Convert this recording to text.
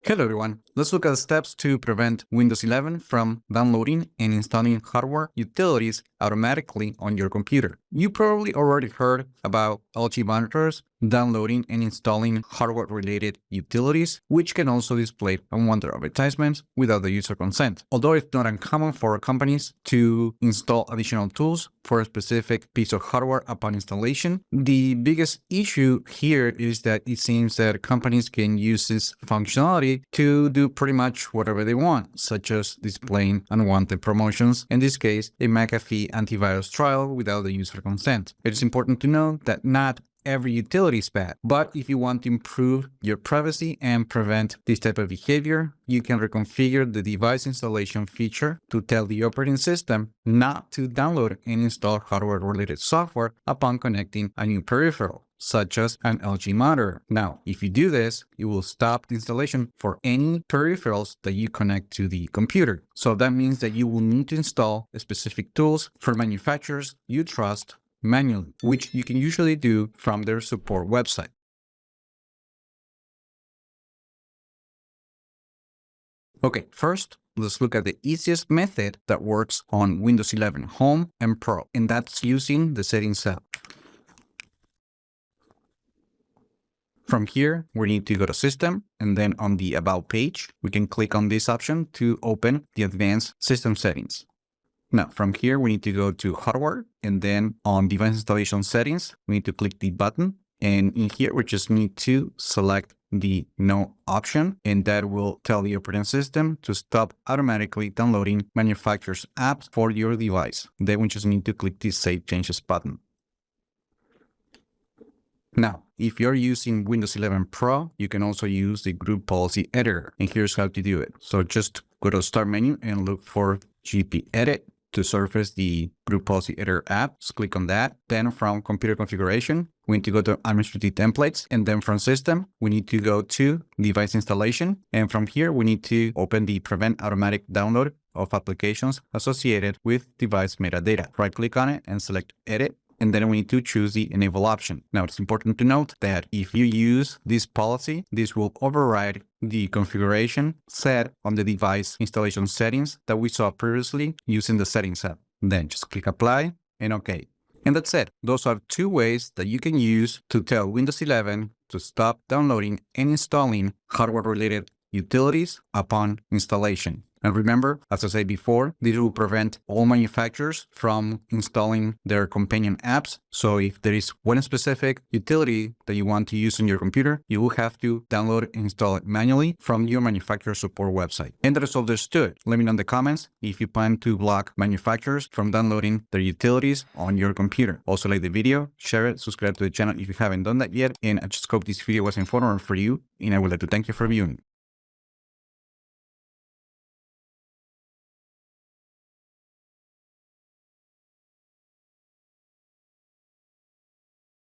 Hello everyone, let's look at the steps to prevent Windows 11 from downloading and installing hardware utilities automatically on your computer. You probably already heard about LG monitors downloading and installing hardware-related utilities, which can also display unwanted advertisements without the user consent. Although it's not uncommon for companies to install additional tools for a specific piece of hardware upon installation, the biggest issue here is that it seems that companies can use this functionality to do pretty much whatever they want, such as displaying unwanted promotions, in this case, a McAfee antivirus trial without the user consent. It is important to note that not every utility is bad, but if you want to improve your privacy and prevent this type of behavior, you can reconfigure the device installation feature to tell the operating system not to download and install hardware-related software upon connecting a new peripheral, such as an LG monitor. Now, if you do this, you will stop the installation for any peripherals that you connect to the computer. So that means that you will need to install specific tools for manufacturers you trust manually, which you can usually do from their support website. Okay, first, let's look at the easiest method that works on Windows 11 Home and Pro, and that's using the Settings app. From here, we need to go to System, and then on the About page, we can click on this option to open the Advanced System Settings. Now, from here, we need to go to Hardware, and then on Device Installation Settings, we need to click the button. And in here, we just need to select the No option, and that will tell the operating system to stop automatically downloading manufacturer's apps for your device. Then we just need to click the Save Changes button. Now, if you're using Windows 11 Pro, you can also use the Group Policy Editor, and here's how to do it. So just go to Start menu and look for GP Edit to surface the Group Policy Editor app. Just click on that. Then from Computer Configuration, we need to go to Administrative Templates, and then from System, we need to go to Device Installation. And from here, we need to open the Prevent Automatic Download of Applications associated with device metadata. Right-click on it and select Edit. And then we need to choose the Enable option. Now, it's important to note that if you use this policy, this will override the configuration set on the device installation settings that we saw previously using the Settings app. Then just click Apply and OK. And that's it. Those are two ways that you can use to tell Windows 11 to stop downloading and installing hardware-related utilities upon installation. And remember, as I said before, this will prevent all manufacturers from installing their companion apps. So if there is one specific utility that you want to use on your computer, you will have to download and install it manually from your manufacturer support website. And that is all there's to it. Let me know in the comments if you plan to block manufacturers from downloading their utilities on your computer. Also, like the video, share it, subscribe to the channel if you haven't done that yet. And I just hope this video was informative for you, and I would like to thank you for viewing.